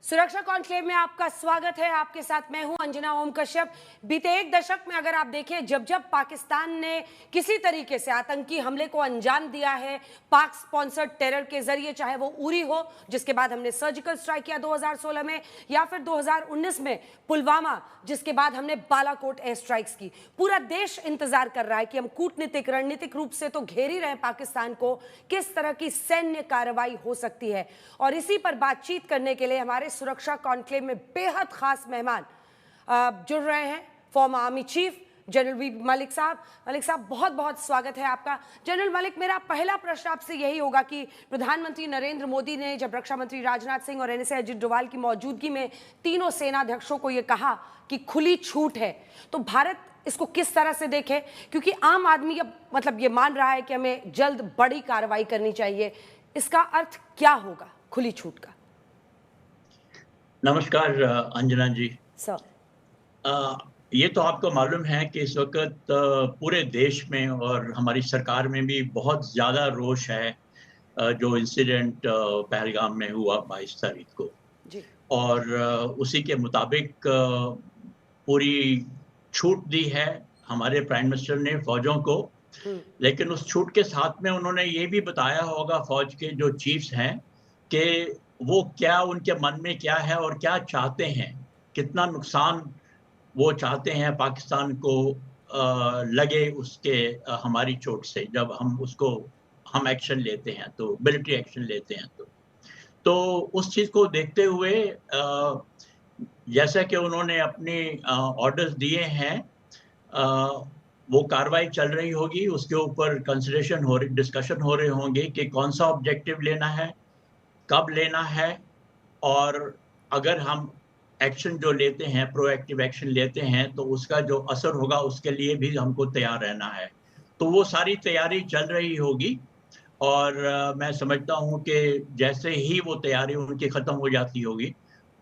सुरक्षा कॉन्क्लेव में आपका स्वागत है। आपके साथ मैं हूं अंजना ओम कश्यप। बीते एक दशक में अगर आप देखें, जब जब पाकिस्तान ने किसी तरीके से आतंकी हमले को अंजाम दिया है, पाक स्पॉन्सर्ड टेरर के जरिए, चाहे वो उरी हो जिसके बाद हमने सर्जिकल स्ट्राइक किया 2016 में, या फिर 2019 में पुलवामा जिसके बाद हमने बालाकोट एयर स्ट्राइक्स की, पूरा देश इंतजार कर रहा है कि हम कूटनीतिक रणनीतिक रूप से तो घेर ही रहे पाकिस्तान को, किस तरह की सैन्य कार्रवाई हो सकती है। और इसी पर बातचीत करने के लिए हमारे सुरक्षा कॉन्क्लेव में बेहद खास मेहमान जुड़ रहे हैं। Former army chief general V Malik साहब। मलिक साहब, बहुत बहुत स्वागत है आपका। जनरल मलिक, मेरा पहला प्रश्न आपसे यही होगा कि प्रधानमंत्री नरेंद्र मोदी ने जब रक्षा मंत्री राजनाथ सिंह और एनएसए अजित डोभाल की मौजूदगी में तीनों सेनाध्यक्षों को यह कहा कि खुली छूट है, तो भारत इसको किस तरह से देखे? क्योंकि आम आदमी अब मतलब ये मान रहा है कि हमें जल्द बड़ी कार्रवाई करनी चाहिए। इसका अर्थ क्या होगा खुली छूट का? नमस्कार अंजना जी। सर, ये तो आपको मालूम है कि इस वक्त पूरे देश में और हमारी सरकार में भी बहुत ज़्यादा रोष है जो इंसिडेंट पहलगाम में हुआ 22 तारीख को। जी। और उसी के मुताबिक पूरी छूट दी है हमारे प्राइम मिनिस्टर ने फौजों को। लेकिन उस छूट के साथ में उन्होंने ये भी बताया होगा फौज के जो चीफ्स हैं कि वो क्या, उनके मन में क्या है और क्या चाहते हैं, कितना नुकसान वो चाहते हैं पाकिस्तान को लगे उसके हमारी चोट से, जब हम एक्शन लेते हैं तो मिलिट्री एक्शन लेते हैं तो उस चीज़ को देखते हुए जैसा कि उन्होंने अपने ऑर्डर्स दिए हैं, वो कार्रवाई चल रही होगी, उसके ऊपर डिस्कशन हो रहे होंगे कि कौन सा ऑब्जेक्टिव लेना है, कब लेना है, और अगर हम एक्शन जो लेते हैं, प्रोएक्टिव एक्शन लेते हैं, तो उसका जो असर होगा उसके लिए भी हमको तैयार रहना है। तो वो सारी तैयारी चल रही होगी और मैं समझता हूँ कि जैसे ही वो तैयारी उनकी ख़त्म हो जाती होगी,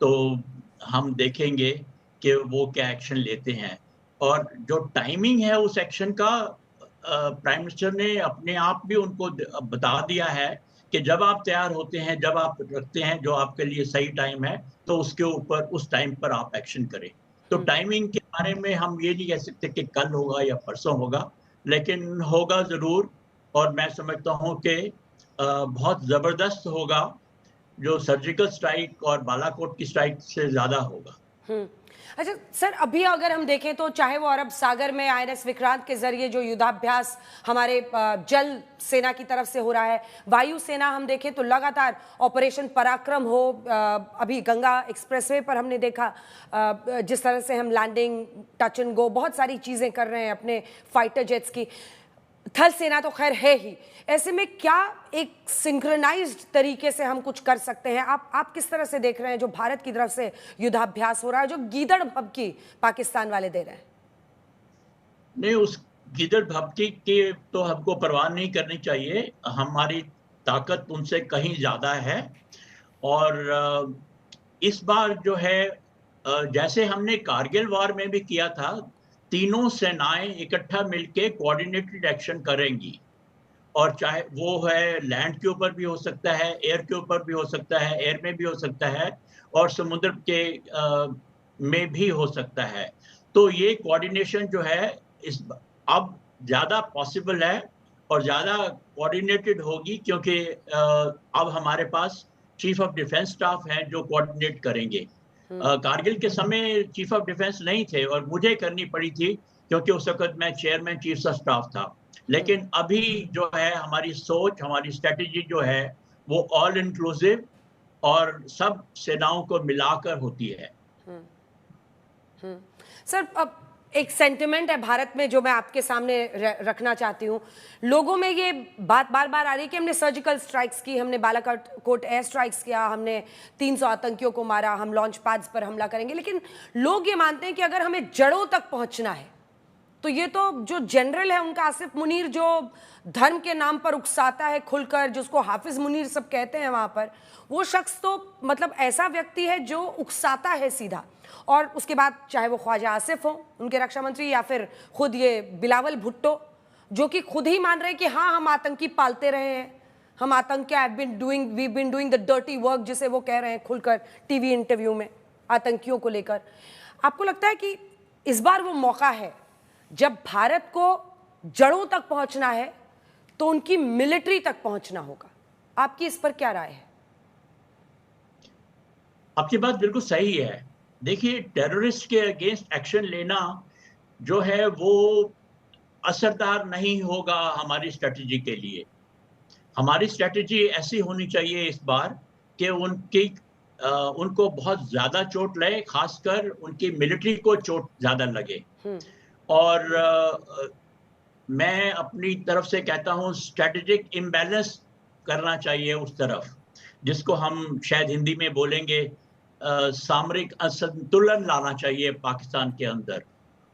तो हम देखेंगे कि वो क्या एक्शन लेते हैं। और जो टाइमिंग है उस एक्शन का, प्राइम मिनिस्टर ने अपने आप भी उनको बता दिया है कि जब आप तैयार होते हैं, जब आप रखते हैं जो आपके लिए सही टाइम है, तो उसके ऊपर उस टाइम पर आप एक्शन करें। तो टाइमिंग के बारे में हम ये नहीं कह सकते कि कल होगा या परसों होगा, लेकिन होगा ज़रूर। और मैं समझता हूँ कि बहुत ज़बरदस्त होगा, जो सर्जिकल स्ट्राइक और बालाकोट की स्ट्राइक से ज़्यादा होगा। अच्छा सर, अभी अगर हम देखें तो चाहे वो अरब सागर में आईएनएस विक्रांत के जरिए जो युद्धाभ्यास हमारे जल सेना की तरफ से हो रहा है, वायु सेना हम देखें तो लगातार ऑपरेशन पराक्रम हो, अभी गंगा एक्सप्रेसवे पर हमने देखा जिस तरह से हम लैंडिंग, टच एंड गो, बहुत सारी चीजें कर रहे हैं अपने फाइटर जेट्स की। थल सेना तो खैर है ही। ऐसे में क्या एक सिंक्रोनाइज्ड तरीके से हम कुछ कर सकते हैं? आप किस तरह से देख रहे हैं जो भारत की तरफ से युद्धाभ्यास हो रहा है, जो गीदड़ भभकी पाकिस्तान वाले दे रहे हैं? नहीं, उस गीदड़ भभकी की तो हमको परवाह नहीं करनी चाहिए। हमारी ताकत उनसे कहीं ज़्यादा है। और इस बार जो है, जैसे हमने कारगिल वॉर में भी किया था, तीनों सेनाएं इकट्ठा मिलके कोऑर्डिनेटेड एक्शन करेंगी। और चाहे वो है लैंड के ऊपर भी हो सकता है, एयर के ऊपर भी हो सकता है, एयर में भी हो सकता है, और समुद्र के में भी हो सकता है। तो ये कोऑर्डिनेशन जो है अब ज़्यादा पॉसिबल है और ज़्यादा कोऑर्डिनेटेड होगी, क्योंकि अब हमारे पास चीफ ऑफ डिफेंस स्टाफ हैं जो कोऑर्डिनेट करेंगे। कारगिल के समय चीफ ऑफ डिफेंस नहीं थे और मुझे करनी पड़ी थी, क्योंकि उस वक्त मैं चेयरमैन चीफ ऑफ स्टाफ था। लेकिन अभी जो है हमारी सोच, हमारी स्ट्रेटेजी जो है, वो ऑल इंक्लूसिव और सब सेनाओं को मिलाकर होती है। सर, अब एक सेंटिमेंट है भारत में जो मैं आपके सामने रखना चाहती हूँ। लोगों में ये बात बार बार आ रही है कि हमने सर्जिकल स्ट्राइक्स की, हमने बालाकोट एयर स्ट्राइक्स किया, हमने 300 आतंकियों को मारा, हम लॉन्च पैड्स पर हमला करेंगे। लेकिन लोग ये मानते हैं कि अगर हमें जड़ों तक पहुंचना है तो ये तो जो जनरल है उनका, आसिफ मुनीर, जो धर्म के नाम पर उकसाता है खुलकर, जिसको हाफिज मुनीर सब कहते हैं वहां पर, वो शख्स तो मतलब ऐसा व्यक्ति है जो उकसाता है सीधा। और उसके बाद चाहे वो ख्वाजा आसिफ हो उनके रक्षा मंत्री, या फिर खुद ये बिलावल भुट्टो, जो कि खुद ही मान रहे हैं कि हाँ हम आतंकी पालते रहे हैं, हम आतंक we been doing the dirty work, जिसे वो कह रहे हैं खुलकर टीवी इंटरव्यू में आतंकियों को लेकर। आपको लगता है कि इस बार वो मौका है जब भारत को जड़ों तक पहुंचना है तो उनकी मिलिट्री तक पहुंचना होगा? आपकी इस पर क्या राय है? आपकी बात बिल्कुल सही है। देखिए, टेररिस्ट के अगेंस्ट एक्शन लेना जो है वो असरदार नहीं होगा हमारी स्ट्रेटजी के लिए। हमारी स्ट्रेटजी ऐसी होनी चाहिए इस बार कि उनको बहुत ज़्यादा चोट लगे, खासकर उनकी मिलिट्री को चोट ज़्यादा लगे। और मैं अपनी तरफ से कहता हूँ स्ट्रेटेजिक इम्बैलेंस करना चाहिए उस तरफ, जिसको हम शायद हिंदी में बोलेंगे सामरिक असंतुलन लाना चाहिए पाकिस्तान के अंदर,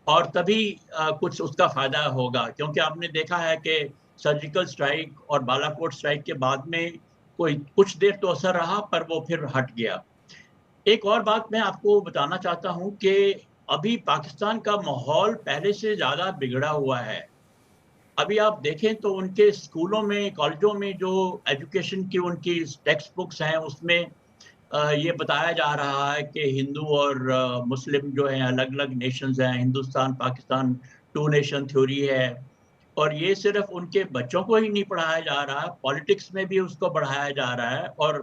और तभी कुछ उसका फ़ायदा होगा। क्योंकि आपने देखा है कि सर्जिकल स्ट्राइक और बालाकोट स्ट्राइक के बाद में कोई कुछ देर तो असर रहा, पर वो फिर हट गया। एक और बात मैं आपको बताना चाहता हूँ कि अभी पाकिस्तान का माहौल पहले से ज़्यादा बिगड़ा हुआ है। अभी आप देखें तो उनके स्कूलों में, कॉलेजों में जो एजुकेशन की उनकी टेक्स्ट बुक्स हैं, उसमें ये बताया जा रहा है कि हिंदू और मुस्लिम जो हैं अलग-अलग नेशंस हैं, Hindustan, Pakistan, two nation theory है। और ये सिर्फ उनके बच्चों को ही नहीं पढ़ाया जा रहा है, पॉलिटिक्स में भी उसको बढ़ाया जा रहा है। और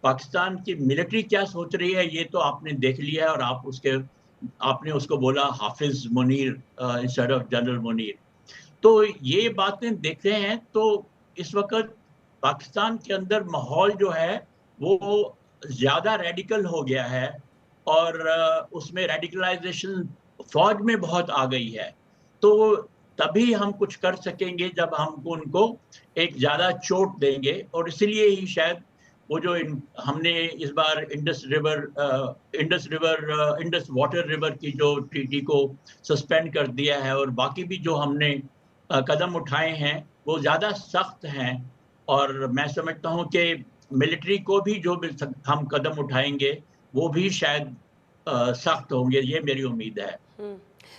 पाकिस्तान की मिलिट्री क्या सोच रही है, ये तो आपने देख लिया है, और आपने उसको बोला हाफिज़ Munir instead of general Munir. तो ये बातें देख रहे हैं तो इस वक़्त पाकिस्तान के अंदर माहौल जो है वो ज़्यादा रेडिकल हो गया है, और उसमें रेडिकलाइज़ेशन फ़ौज में बहुत आ गई है। तो तभी हम कुछ कर सकेंगे जब हम उनको एक ज़्यादा चोट देंगे, और इसीलिए ही शायद वो जो हमने इस बार इंडस वाटर रिवर की जो ट्रीटी को सस्पेंड कर दिया है, और बाकी भी जो हमने कदम उठाए हैं वो ज़्यादा सख्त हैं। और मैं समझता हूँ कि मिलिट्री को भी जो भी हम कदम उठाएंगे वो भी शायद सख्त होंगे, ये मेरी उम्मीद है।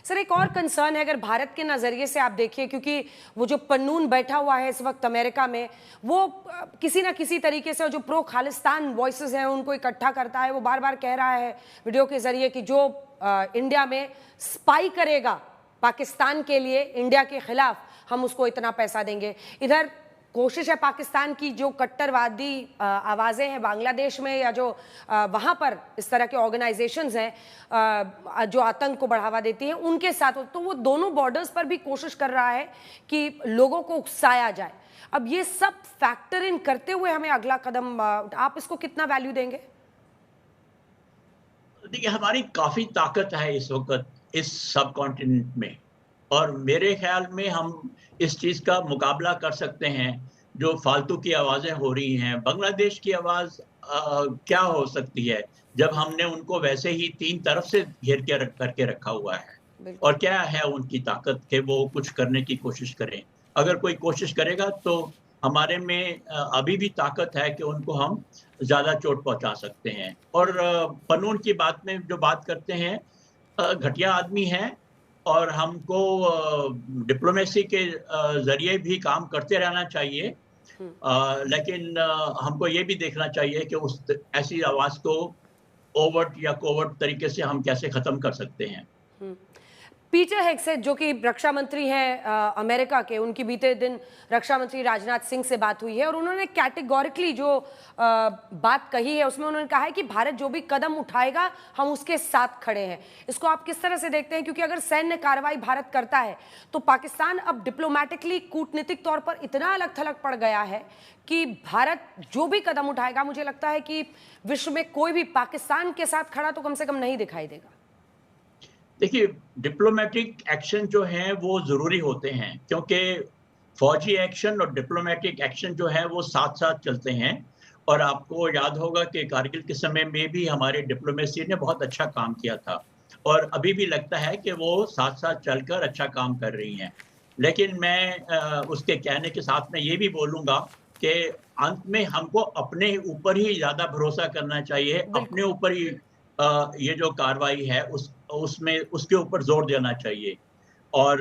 सर, एक और कंसर्न है अगर भारत के नज़रिए से आप देखिए, क्योंकि वो जो पन्नून बैठा हुआ है इस वक्त अमेरिका में, वो किसी ना किसी तरीके से जो प्रो खालिस्तान वॉइसेस हैं उनको इकट्ठा करता है। वो बार बार कह रहा है वीडियो के जरिए कि जो इंडिया में स्पाई करेगा पाकिस्तान के लिए, इंडिया के खिलाफ, हम उसको इतना पैसा देंगे। इधर कोशिश है पाकिस्तान की जो कट्टरवादी आवाज़ें हैं बांग्लादेश में, या जो वहाँ पर इस तरह के ऑर्गेनाइजेशंस हैं जो आतंक को बढ़ावा देती हैं, उनके साथ, तो वो दोनों बॉर्डर्स पर भी कोशिश कर रहा है कि लोगों को उकसाया जाए। अब ये सब फैक्टर इन करते हुए हमें अगला कदम, आप इसको कितना वैल्यू देंगे? देखिए, हमारी काफ़ी ताकत है इस वक्त इस सब कॉन्टिनेंट में, और मेरे ख्याल में हम इस चीज़ का मुकाबला कर सकते हैं जो फालतू की आवाज़ें हो रही हैं। बांग्लादेश की आवाज़ क्या हो सकती है जब हमने उनको वैसे ही 3 तरफ से घेर के करके रखा हुआ है, और क्या है उनकी ताकत कि वो कुछ करने की कोशिश करें। अगर कोई कोशिश करेगा तो हमारे में अभी भी ताकत है कि उनको हम ज़्यादा चोट पहुँचा सकते हैं। और पन्नून की बात में जो बात करते हैं, घटिया आदमी है, और हमको डिप्लोमेसी के ज़रिए भी काम करते रहना चाहिए। लेकिन हमको ये भी देखना चाहिए कि उस ऐसी आवाज़ को ओवर्ट या कोवर्ट तरीके से हम कैसे ख़त्म कर सकते हैं। पीटर हेग्सेट जो कि रक्षा मंत्री हैं अमेरिका के, उनकी बीते दिन रक्षा मंत्री राजनाथ सिंह से बात हुई है, और उन्होंने कैटेगोरिकली जो बात कही है उसमें उन्होंने कहा है कि भारत जो भी कदम उठाएगा हम उसके साथ खड़े हैं। इसको आप किस तरह से देखते हैं? क्योंकि अगर सैन्य कार्रवाई भारत करता है तो पाकिस्तान अब डिप्लोमेटिकली, कूटनीतिक तौर पर इतना अलग थलग पड़ गया है कि भारत जो भी कदम उठाएगा, मुझे लगता है कि विश्व में कोई भी पाकिस्तान के साथ खड़ा तो कम से कम नहीं दिखाई देगा। देखिए, डिप्लोमेटिक एक्शन जो हैं वो ज़रूरी होते हैं, क्योंकि फौजी एक्शन और डिप्लोमेटिक एक्शन जो है वो साथ-साथ चलते हैं। और आपको याद होगा कि कारगिल के समय में भी हमारे डिप्लोमेसी ने बहुत अच्छा काम किया था, और अभी भी लगता है कि वो साथ-साथ चलकर अच्छा काम कर रही हैं। लेकिन मैं उसके कहने के साथ में ये भी बोलूँगा कि अंत में हमको अपने ऊपर ही ज़्यादा भरोसा करना चाहिए, अपने ऊपर ही ये जो कार्रवाई है उसमें उसके ऊपर जोर देना चाहिए। और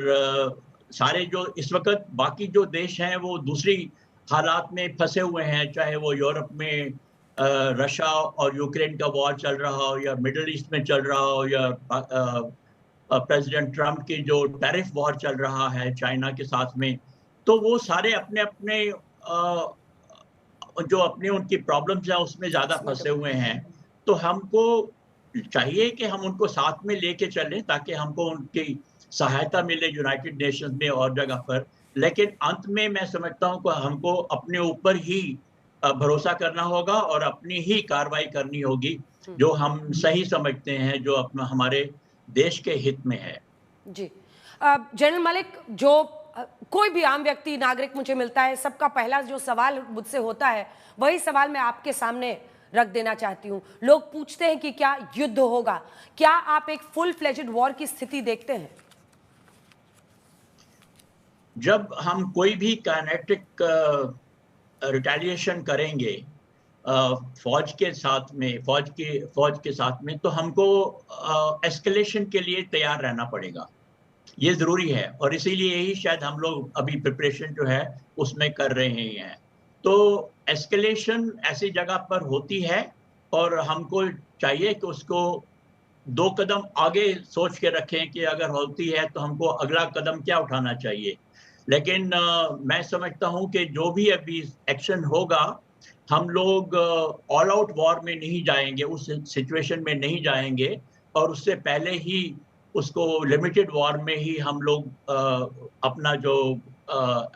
सारे जो इस वक़्त बाकी जो देश हैं वो दूसरी हालात में फंसे हुए हैं, चाहे वो यूरोप में रशिया और यूक्रेन का वॉर चल रहा हो, या मिडिल ईस्ट में चल रहा हो, या प्रेसिडेंट ट्रम्प की जो टैरिफ वॉर चल रहा है चाइना के साथ में। तो वो सारे अपने अपने जो अपनी उनकी प्रॉब्लम्स हैं उसमें ज़्यादा फंसे हुए हैं। तो हमको चाहिए कि हम उनको साथ में लेके चलें, ताकि हमको उनकी सहायता मिले यूनाइटेड नेशंस में और जगह पर। लेकिन अंत में मैं समझता हूँ कि हमको अपने ऊपर ही भरोसा करना होगा और अपनी ही कार्रवाई करनी होगी, जो हम सही समझते हैं, जो अपना हमारे देश के हित में है। जी। जनरल मलिक, जो कोई भी आम व्यक्ति नागरिक मुझे मिलता है, सबका पहला जो सवाल मुझसे होता है वही सवाल मैं आपके सामने रख देना चाहती हूँ। लोग पूछते हैं कि क्या युद्ध होगा? क्या आप एक फुल फ्लेजेड वॉर की स्थिति देखते हैं? जब हम कोई भी काइनेटिक रिटेलिएशन करेंगे फौज के साथ में, फौज के साथ में, तो हमको एस्केलेशन के लिए तैयार रहना पड़ेगा। ये ज़रूरी है, और इसीलिए ही शायद हम लोग अभी प्रिपरेशन जो है उसमें कर रहे हैं। तो एस्केलेशन ऐसी जगह पर होती है, और हमको चाहिए कि उसको 2 कदम आगे सोच के रखें कि अगर होती है तो हमको अगला कदम क्या उठाना चाहिए। लेकिन मैं समझता हूँ कि जो भी अभी एक्शन होगा, हम लोग ऑल आउट वॉर में नहीं जाएँगे, उस सिचुएशन में नहीं जाएँगे, और उससे पहले ही उसको लिमिटेड वॉर में ही हम लोग अपना जो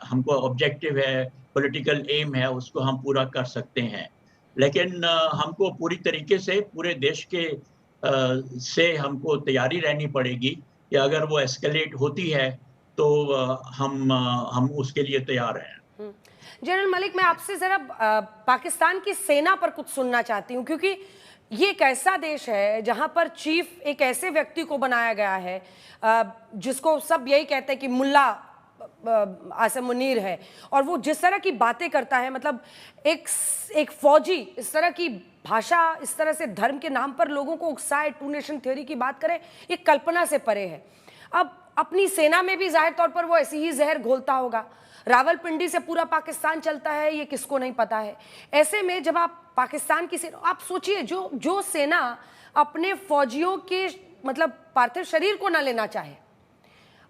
हमको ऑब्जेक्टिव है, पॉलिटिकल एम है, उसको हम पूरा कर सकते हैं। लेकिन हमको पूरी तरीके से पूरे देश के से हमको तैयारी रहनी पड़ेगी कि अगर वो एस्केलेट होती है तो हम उसके लिए तैयार हैं। जनरल मलिक, मैं आपसे जरा पाकिस्तान की सेना पर कुछ सुनना चाहती हूँ, क्योंकि ये एक ऐसा देश है जहां पर चीफ एक ऐसे व्यक्ति को बनाया गया है जिसको सब यही कहते हैं कि मुल्ला आसिम मुनीर है, और वो जिस तरह की बातें करता है, मतलब एक फौजी इस तरह की भाषा, इस तरह से धर्म के नाम पर लोगों को उकसाए, टू नेशन थ्योरी की बात करे, ये कल्पना से परे है। अब अपनी सेना में भी जाहिर तौर पर वो ऐसी ही जहर घोलता होगा। रावलपिंडी से पूरा पाकिस्तान चलता है, ये किसको नहीं पता है। ऐसे में जब आप पाकिस्तान की सेना, आप सोचिए, जो सेना अपने फौजियों के मतलब पार्थिव शरीर को ना लेना चाहे,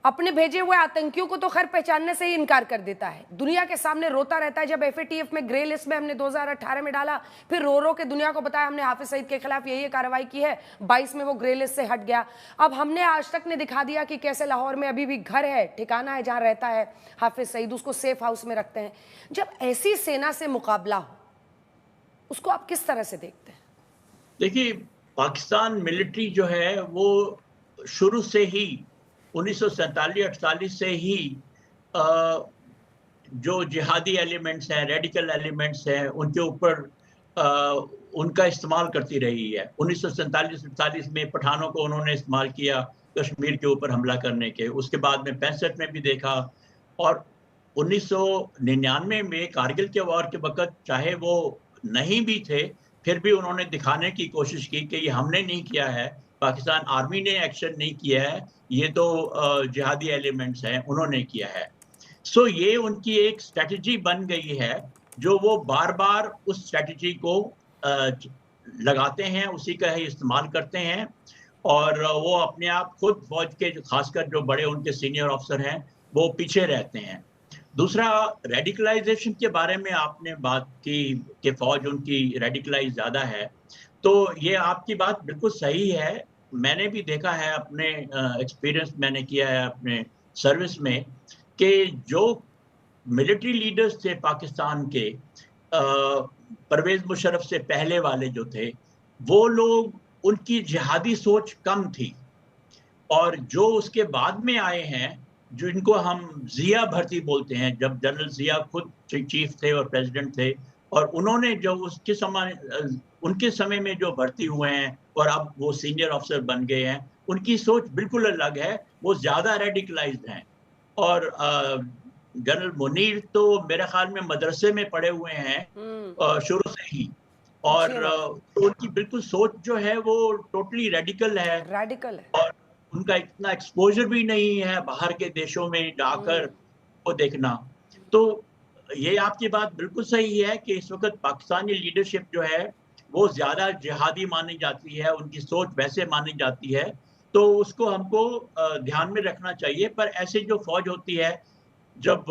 अपने भेजे हुए आतंकियों को तो खैर पहचानने से ही इनकार कर देता है, दुनिया के सामने रोता रहता है। जब एफएटीएफ में ग्रे लिस्ट में हमने 2018 में डाला, फिर रो के दुनिया को बताया हमने हाफिज सईद के खिलाफ यही कार्रवाई की है, 22 में वो ग्रे लिस्ट से हट गया। अब हमने आज तक ने दिखा दिया कि कैसे लाहौर में अभी भी घर है, ठिकाना है जहां रहता है हाफिज सईद, उसको सेफ हाउस में रखते हैं। जब ऐसी सेना से मुकाबला हो, उसको आप किस तरह से देखते हैं? देखिए, पाकिस्तान मिलिट्री जो है वो शुरू से ही 1947-48 से ही जो जिहादी एलिमेंट्स हैं, रेडिकल एलिमेंट्स हैं, उनके ऊपर उनका इस्तेमाल करती रही है। 1947-48 में पठानों को उन्होंने इस्तेमाल किया कश्मीर के ऊपर हमला करने के, उसके बाद में 65 में भी देखा, और 1999 में कारगिल के वॉर के वक़्त चाहे वो नहीं भी थे, फिर भी उन्होंने दिखाने की कोशिश की कि ये हमने नहीं किया है, पाकिस्तान आर्मी ने एक्शन नहीं किया है, ये तो जिहादी एलिमेंट्स हैं, उन्होंने किया है। सो ये उनकी एक स्ट्रैटेजी बन गई है, जो वो बार-बार उस स्ट्रैटेजी को लगाते हैं, उसी का ही इस्तेमाल करते हैं, और वो अपने आप खुद फौज के खासकर जो बड़े उनके सीनियर ऑफिसर हैं, वो पीछे रहते हैं। दूसरा, रेडिकलाइजेशन के बारे में आपने बात की कि फौज उनकी रेडिकलाइज ज़्यादा है, तो ये आपकी बात बिल्कुल सही है। मैंने भी देखा है, अपने एक्सपीरियंस मैंने किया है अपने सर्विस में, कि जो मिलिट्री लीडर्स थे पाकिस्तान के, परवेज़ मुशर्रफ से पहले वाले जो थे, वो लोग, उनकी जिहादी सोच कम थी, और जो उसके बाद में आए हैं, जिनको हम ज़िया भर्ती बोलते हैं, जब जनरल ज़िया खुद चीफ थे और प्रेसिडेंट थे, और उन्होंने जो उनके समय में जो भर्ती हुए हैं और अब वो सीनियर ऑफिसर बन गए हैं, उनकी सोच बिल्कुल अलग है, वो ज़्यादा रेडिकलाइज्ड हैं। और जनरल मुनीर तो मेरे ख्याल में मदरसे में पढ़े हुए हैं शुरू से ही, और तो उनकी बिल्कुल सोच जो है वो टोटली रेडिकल है, और उनका इतना एक्सपोज़र भी नहीं है बाहर के देशों में जाकर वो देखना। तो ये आपकी बात बिल्कुल सही है कि इस वक़्त पाकिस्तानी लीडरशिप जो है, वो ज़्यादा जिहादी मानी जाती है, उनकी सोच वैसे मानी जाती है, तो उसको हमको ध्यान में रखना चाहिए। पर ऐसे जो फ़ौज होती है, जब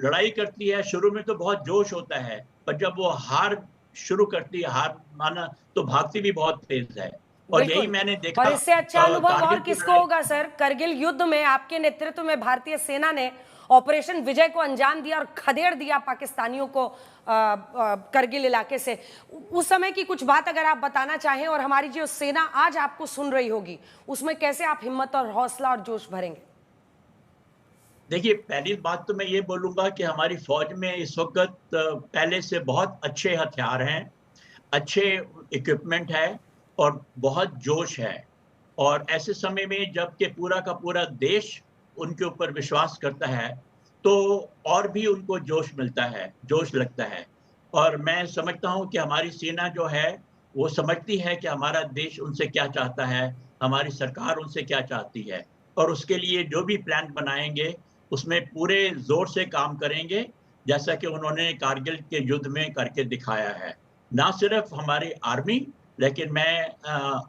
लड़ाई करती है, शुरू में तो बहुत जोश होता है, पर जब वो हार शुरू करती है, हार माना, तो भागती भी बहुत तेज़ है। और यही बिल्कुल। मैंने और देखा इससे अच्छा अनुभव और कारगिल की किसको लड़ाई। होगा सर? करगिल युद्ध में आपके नेतृत्व में भारतीय सेना ने ऑपरेशन विजय को अंजाम दिया और खदेड़ दिया पाकिस्तानियों को करगिल इलाके से। उस समय की कुछ बात अगर आप बताना चाहें, और हमारी जो सेना आज आपको सुन रही होगी, उसमें कैसे आप हिम्मत और हौसला और जोश भरेंगे? देखिए, पहली बात तो मैं ये बोलूँगा कि हमारी फ़ौज में इस वक़्त पहले से बहुत अच्छे हथियार हैं, अच्छे इक्विपमेंट है और बहुत जोश है। और ऐसे समय में जब कि पूरा का पूरा देश उनके ऊपर विश्वास करता है, तो और भी उनको जोश मिलता है, जोश लगता है। और मैं समझता हूँ कि हमारी सेना जो है, वो समझती है कि हमारा देश उनसे क्या चाहता है, हमारी सरकार उनसे क्या चाहती है। और उसके लिए जो भी प्लान बनाएँगे, उसमें पूरे ज़ोर से काम करेंगे, जैसा कि उन्होंने कारगिल के युद्ध में करके दिखाया है। ना सिर्फ हमारी आर्मी, लेकिन मैं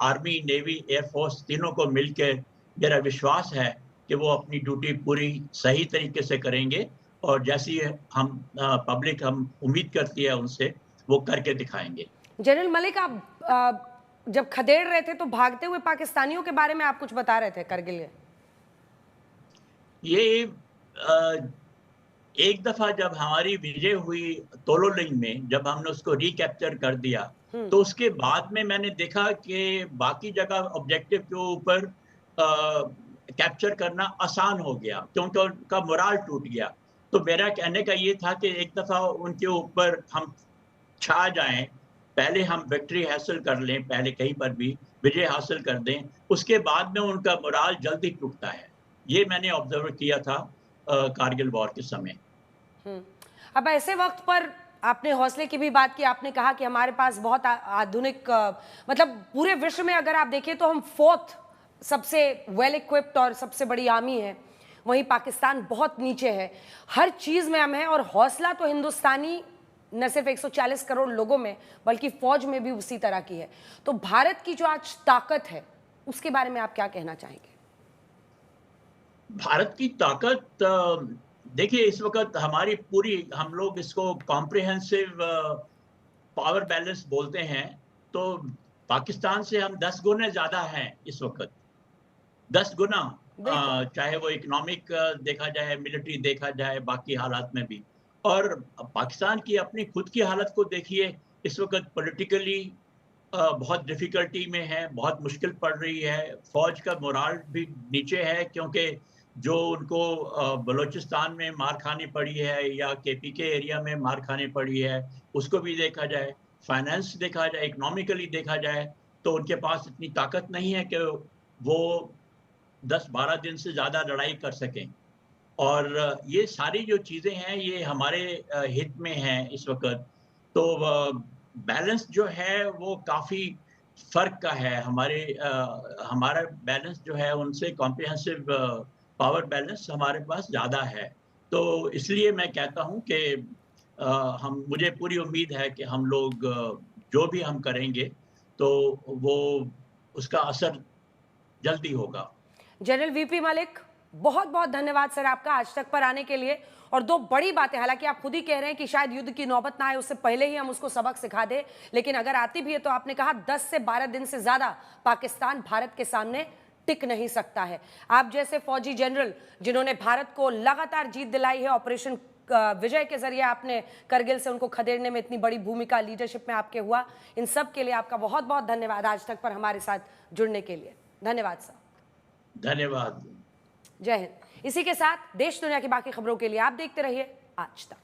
आर्मी, नेवी, एयर फोर्स तीनों को मिलके मेरा विश्वास है कि वो अपनी ड्यूटी पूरी सही तरीके से करेंगे और जैसी हम पब्लिक हम उम्मीद करती है उनसे, वो करके दिखाएँगे। जनरल मलिक, आप जब खदेड़ रहे थे तो भागते हुए पाकिस्तानियों के बारे में आप कुछ बता रहे थे करगिल में। ये अ, एक दफ़ा जब हमारी विजय हुई तोलोलिंग में, जब हमने उसको रिकैप्चर कर दिया, हम्म। तो उसके बाद में मैंने देखा कि बाकी जगह ऑब्जेक्टिव के ऊपर कैप्चर करना आसान हो गया, क्योंकि उनका मोराल टूट गया। तो मेरा कहने का ये था कि एक दफ़ा उनके ऊपर हम छा जाएँ, पहले हम विक्ट्री हासिल कर लें, पहले कहीं पर भी विजय हासिल कर दें, उसके बाद में उनका मोराल जल्दी टूटता है। ये मैंने ऑब्ज़र्व किया था कारगिल वॉर के समय। अब ऐसे वक्त पर आपने हौसले की भी बात की, आपने कहा कि हमारे पास बहुत आधुनिक मतलब पूरे विश्व में अगर आप देखें तो हम फोर्थ सबसे वेल इक्विप्ड और सबसे बड़ी आर्मी है, वहीं पाकिस्तान बहुत नीचे है। हर चीज में हम हैं, और हौसला तो हिंदुस्तानी न सिर्फ 140 करोड़ लोगों में बल्कि फौज में भी उसी तरह की है। तो भारत की जो आज ताकत है, उसके बारे में आप क्या कहना चाहेंगे? भारत की ताकत देखिए, इस वक़्त हमारी पूरी, हम लोग इसको कॉम्प्रिहेंसिव पावर बैलेंस बोलते हैं, तो पाकिस्तान से हम 10 गुना ज़्यादा हैं इस वक़्त। 10 गुना, बिल्कुल। चाहे वो इकोनॉमिक देखा जाए, मिलिट्री देखा जाए, बाकी हालात में भी। और पाकिस्तान की अपनी खुद की हालत को देखिए, इस वक़्त पॉलिटिकली बहुत डिफ़िकल्टी में है, बहुत मुश्किल पड़ रही है। फ़ौज का मोराल भी नीचे है, क्योंकि जो उनको बलूचिस्तान में मार खानी पड़ी है या केपीके एरिया में मार खानी पड़ी है, उसको भी देखा जाए। फाइनेंस देखा जाए, इकोनॉमिकली देखा जाए, तो उनके पास इतनी ताकत नहीं है कि वो 10-12 दिन से ज़्यादा लड़ाई कर सकें। और ये सारी जो चीज़ें हैं, ये हमारे हित में हैं इस वक़्त। तो बैलेंस जो है वो काफ़ी फ़र्क का है। हमारा बैलेंस जो है उनसे कॉम्प्रिहेंसिव पावर बैलेंस हमारे पास ज़्यादा है। तो इसलिए मैं कहता हूँ कि हम मुझे पूरी उम्मीद है कि हम लोग जो भी हम करेंगे, तो वो उसका असर जल्दी होगा। जनरल वीपी मलिक, बहुत बहुत धन्यवाद सर आपका आज तक पर आने के लिए। और दो बड़ी बातें, हालांकि आप खुद ही कह रहे हैं कि शायद युद्ध की नौबत ना आए, उससे पहले ही हम उसको सबक सिखा दें, लेकिन अगर आती भी है तो आपने कहा 10 से 12 दिन से ज्यादा पाकिस्तान भारत के सामने टिक नहीं सकता है। आप जैसे फौजी जनरल जिन्होंने भारत को लगातार जीत दिलाई है, ऑपरेशन विजय के जरिए आपने करगिल से उनको खदेड़ने में इतनी बड़ी भूमिका लीडरशिप में आपके हुआ, इन सब के लिए आपका बहुत बहुत धन्यवाद आज तक पर हमारे साथ जुड़ने के लिए। धन्यवाद सर। धन्यवाद। जय हिंद। इसी के साथ देश दुनिया की बाकी खबरों के लिए आप देखते रहिए आज तक।